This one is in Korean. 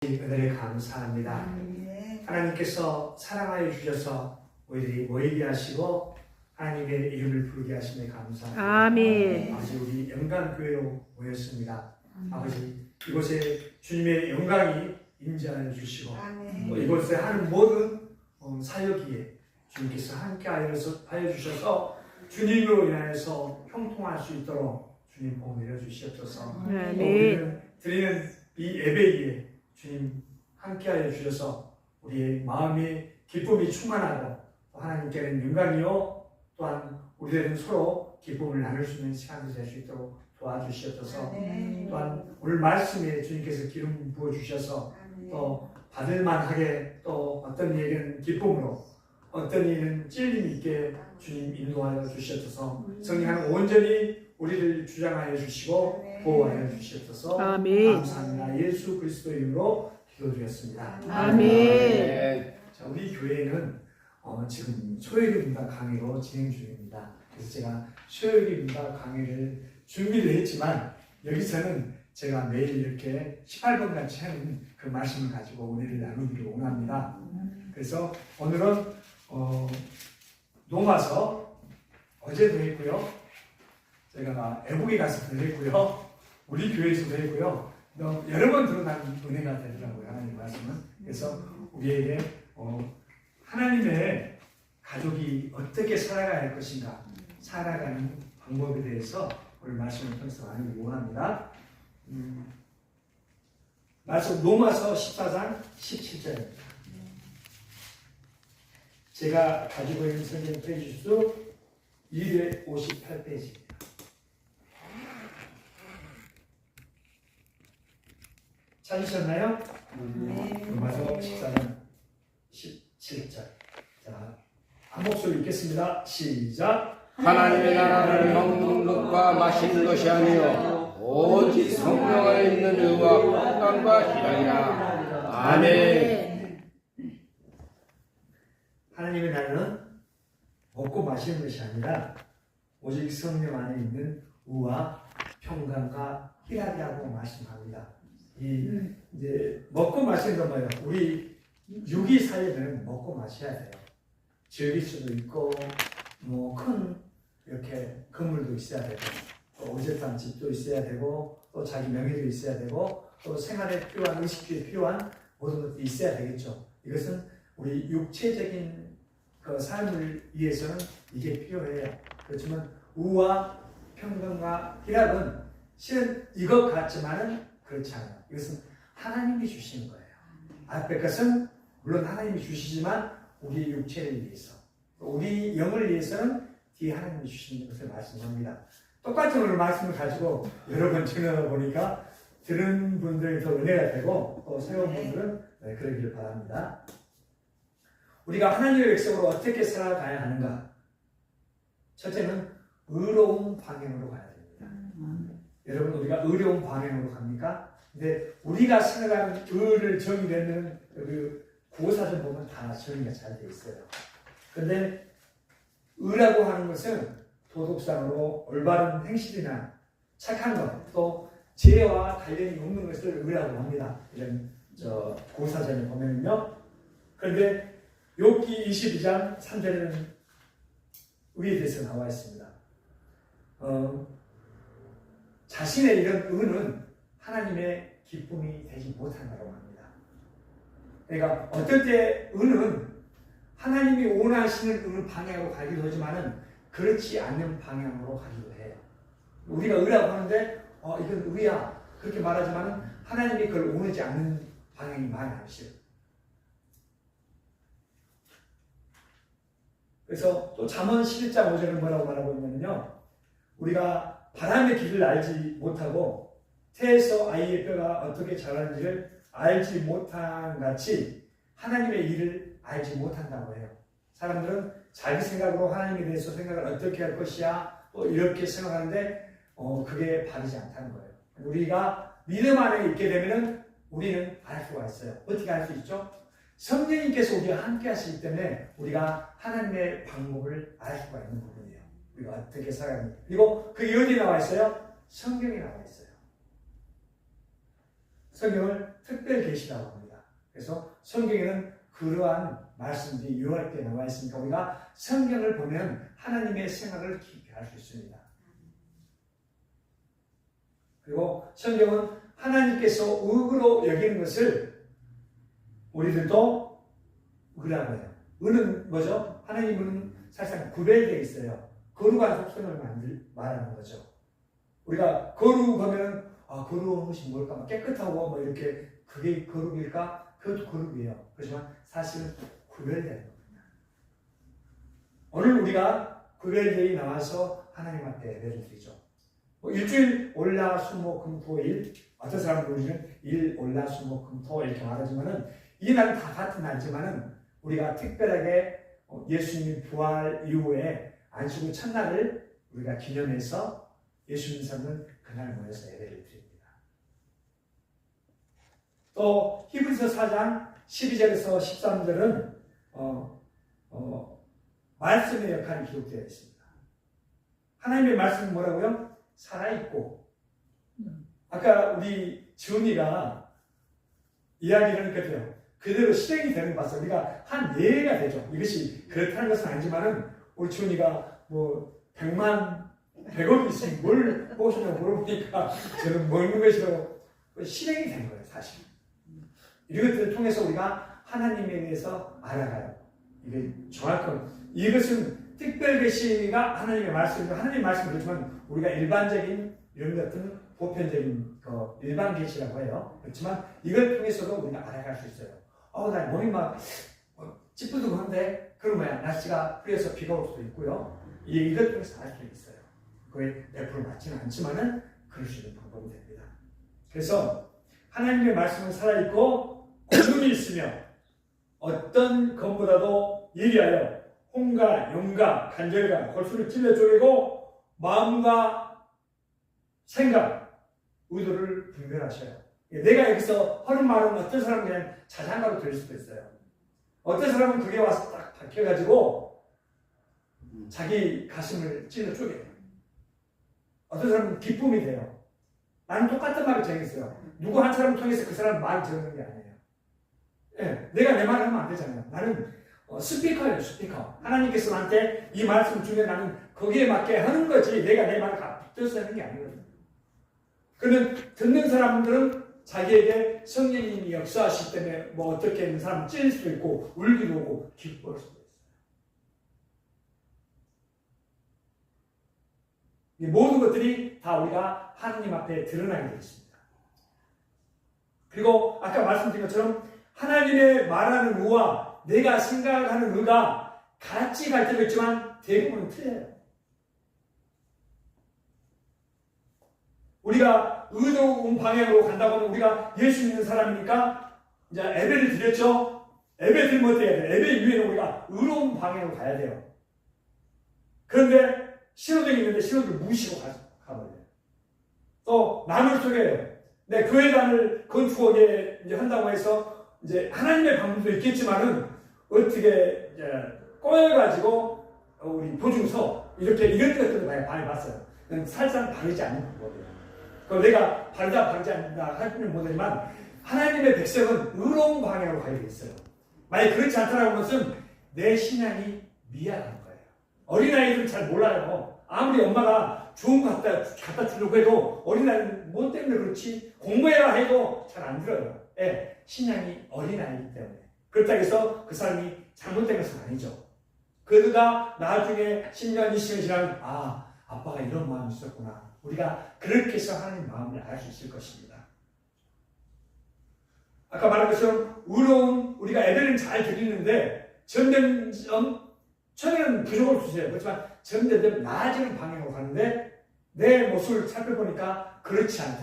은혜를 감사합니다. 하나님께서 사랑하여 주셔서 우리들이 모이게 하시고 하나님의 이름을 부르게 하심에 감사합니다. 아멘. 아버지, 우리 영광교회로 모였습니다. 아버지, 이곳에 주님의 영광이 임재하여 주시고 또 이곳에 하는 모든 사역기에 주님께서 함께하여 주셔서 주님으로 인하여서 형통할 수 있도록 주님 복 내려주시옵소서. 우리는 드리는 이 예배에 주님 함께하여 주셔서 우리의 마음이 기쁨이 충만하고 하나님께는 영광이요 또한 우리들은 서로 기쁨을 나눌 수 있는 시간이 될 수 있도록 도와주시옵소서. 또한 오늘 말씀에 주님께서 기름 부어주셔서 또 받을만하게 또 어떤 일은 기쁨으로 어떤 일은 찔림 있게 주님 인도하여 주시옵소서. 성령은 온전히 우리를 주장하여 주시고 보호하여 주시옵소서. 아멘. 감사합니다. 예수 그리스도의 이름으로 기도드렸습니다. 아멘. 자, 우리 교회는 지금 수요일 문화 강의로 진행 중입니다. 그래서 제가 수요일 문화 강의를 준비를 했지만 여기서는 제가 매일 이렇게 18번 같이 하는 그 말씀을 가지고 은혜를 나누기를 원합니다. 그래서 오늘은 노마서 어제도 했고요. 제가 애국에 가서도 했고요. 우리 교회에서도 했고요. 여러 번 들어간 은혜가 되더라고요. 하나님 말씀은. 그래서 우리에게 하나님의 가족이 어떻게 살아가야 할 것인가 살아가는 방법에 대해서 오늘 말씀을 통해서 나누기 원합니다. 말씀 로마서 14장 17절입니다. 제가 가지고 있는 성경 페이지 수 258페이지입니다. 찾으셨나요? 로마서 14장 17절. 자, 한 목소리 읽겠습니다. 시작. 하나님의 나라를 먹는 것과 마시는 것이 아니요 오직 성령 안에 있는 의와 평강과 희락이라. 아멘. 하나님의 나라는 먹고 마시는 것이 아니라 오직 성령 안에 있는 의와 평강과 희락이라고 말씀합니다. 이제 먹고 마시는 건 뭐예요? 우리 육이 살려면 먹고 마셔야 돼요. 즐길 수도 있고 큰 이렇게 건물도 있어야 되고 또 오랫동안 집도 있어야 되고 또 자기 명예도 있어야 되고 또 생활에 필요한 의식주에 필요한 모든 것도 있어야 되겠죠. 이것은 우리 육체적인 그 삶을 위해서는 이게 필요해요. 그렇지만 우와 평강과 희락은 실은 이것 같지만은 그렇지 않아요. 이것은 하나님이 주시는 거예요. 앞에 것은 물론 하나님이 주시지만 우리 육체를 위해서 우리 영을 위해서는 뒤에 하나님이 주시는 것을 말씀합니다. 똑같은 오늘 말씀을 가지고 여러 번 전하다 보니까 들은 분들이 더 은혜가 되고 또 새로운 분들은 그러기를 바랍니다. 우리가 하나님의 백성으로 어떻게 살아가야 하는가? 첫째는 의로운 방향으로 가야 됩니다. 여러분, 우리가 의로운 방향으로 갑니까? 근데 우리가 생각하는 의를 정의되는 그 구호사전 보면 다 정의가 잘 돼 있어요. 근데 의라고 하는 것은 도덕상으로 올바른 행실이나 착한 것, 또 죄와 관련이 없는 것을 의라고 합니다. 이런 구호사전을 보면요. 그런데 욥기 22장 3절에는 의에 대해서 나와 있습니다. 자신의 이런 의는 하나님의 기쁨이 되지 못한다고 합니다. 그러니까 어떨 때 의는 하나님이 원하시는 그 방향으로 가기도 하지만은 그렇지 않는 방향으로 가기도 해요. 우리가 의라고 하는데 이건 의야 그렇게 말하지만은 하나님이 그걸 원하지 않는 방향이 많아요. 그래서 또 잠언 11장 5절은 뭐라고 말하고 있냐면요. 우리가 바람의 길을 알지 못하고 태에서 아이의 뼈가 어떻게 자라는지를 알지 못한 같이 하나님의 일을 알지 못한다고 해요. 사람들은 자기 생각으로 하나님에 대해서 생각을 어떻게 할 것이야 또 이렇게 생각하는데 그게 바르지 않다는 거예요. 우리가 믿음 안에 있게 되면 우리는 알 수가 있어요. 어떻게 알 수 있죠? 성령님께서 우리와 함께 하시기 때문에 우리가 하나님의 방법을 알 수가 있는 부분이에요. 우리가 어떻게 살아가는지. 그리고 그게 어디 나와 있어요? 성경에 나와 있어요. 성경을 특별 계시라고 합니다. 그래서 성경에는 그러한 말씀들이 유효하게 나와 있으니까 우리가 성경을 보면 하나님의 생각을 깊이 알 수 있습니다. 그리고 성경은 하나님께서 의로 여기는 것을 우리들도 의라고 해요. 의는 뭐죠? 하나님은 사실상 구별되어 있어요. 거룩한 속성을 말하는 거죠. 우리가 거룩 하면 거룩한 것이 뭘까? 깨끗하고 뭐 이렇게 그게 거룩일까? 그것도 거룩이에요. 그렇지만 사실은 구별되는 겁니다. 오늘 우리가 구별되이 나와서 하나님 앞에 예배를 드리죠. 일주일 올라 수목 금토일, 어떤 사람은 우리는 일 올라 수목 금토 이렇게 말하지만은 이 날은 다 같은 날이지만은 우리가 특별하게 예수님이 부활 이후에 안식일 첫날을 우리가 기념해서 예수 믿는 사람은 그날 모여서 예배를 드립니다. 또 히브리서 4장 12절에서 13절은 말씀의 역할이 기록되어 있습니다. 하나님의 말씀은 뭐라고요? 살아있고, 아까 우리 지훈이가 이야기를 했거든요. 그대로 실행이 되는 것 같아서 우리가 한 예가 되죠. 이것이 그렇다는 것은 아니지만은 우리 지훈이가 뭐 100억이 있으면 뭘 보시냐고 물어보니까 저는 먹는 것이라고 실행이 된 거예요, 사실. 이것들을 통해서 우리가 하나님에 대해서 알아가요. 이게 정확한, 이것은 특별 계시가 하나님의 말씀이고, 하나님의 말씀은 그렇지만 우리가 일반적인 이런 것들은 보편적인 일반 계시라고 해요. 그렇지만 이걸 통해서도 우리가 알아갈 수 있어요. 나 몸이 막 찌뿌둥한데 그럼 뭐야? 날씨가 흐려서 비가 올 수도 있고요. 이걸 통해서 알 수 있어요. 그게 100% 맞지는 않지만은 그럴 수 있는 방법이 됩니다. 그래서 하나님의 말씀은 살아있고 권능이 있으며 어떤 것보다도 예리하여 혼과 영과 간절과 골수를 찔러 쪼개고 마음과 생각, 의도를 분별하셔요. 내가 여기서 하는 말은 어떤 사람은 그냥 자장가로 들릴 수도 있어요. 어떤 사람은 그게 와서 딱 박혀가지고 자기 가슴을 찔러 쪼개요. 어떤 사람은 기쁨이 돼요. 나는 똑같은 말을 정했어요. 누구 한 사람을 통해서 그 사람 말을 정하는 게 아니에요. 예, 내가 내 말을 하면 안 되잖아요. 나는 스피커예요, 스피커. 하나님께서 나한테 이 말씀을 주면 나는 거기에 맞게 하는 거지, 내가 내 말을 붙여서 하는 게 아니거든요. 그러면 듣는 사람들은 자기에게 성령님이 역사하시기 때문에 뭐 어떻게 하는 사람은 찔릴 수도 있고 울기도 하고 기뻐할 수도 있어요. 이 모든 것들이 다 우리가 하나님 앞에 드러나게 되어 있습니다. 그리고 아까 말씀드린 것처럼 하나님의 말하는 의와 내가 생각하는 의가 같이 갈 때도 있지만 대부분은 틀려요. 우리가 의로운 방향으로 간다고 하면 우리가 예수 믿는 사람이니까 이제 예배를 드렸죠. 예배 드리면 어떻게 해야 돼요? 예배 이후에는 우리가 의로운 방향으로 가야 돼요. 그런데 신호등이 있는데 신호등을 무시하고 가버려요. 또 남을 속여요. 내 교회당을 건축하게 이제 한다고 해서 이제 하나님의 방법도 있겠지만은 어떻게 이제 꼬여가지고 우리 보증서 이렇게 이런 것들을 많이 봤어요. 살짝 바르지 않는 방법이에요. 내가 바르다 바르지 않는다 할 줄은 모르지만 하나님의 백성은 의로운 방향으로 가야 되겠어요. 만약 그렇지 않다라는 것은 내 신앙이 미약한 거예요. 어린아이들은 잘 몰라요. 아무리 엄마가 좋은 거 갖다 주려고 해도 어린아이는 뭐 때문에 그렇지 공부해라 해도 잘 안 들어요. 예, 신앙이 어린아이이기 때문에. 그렇다고 해서 그 사람이 잘못된 것은 아니죠. 그가 나중에 10년, 20년 지나면 아빠가 이런 마음이 있었구나. 우리가 그렇게 해서 하나님의 마음을 알 수 있을 것입니다. 아까 말한 것처럼 의로운 우리가 예배는 잘 드리는데 처음에는 부족을 주세요. 그렇지만 점점 나아지는 방향으로 가는데 내 모습을 살펴보니까 그렇지 않다.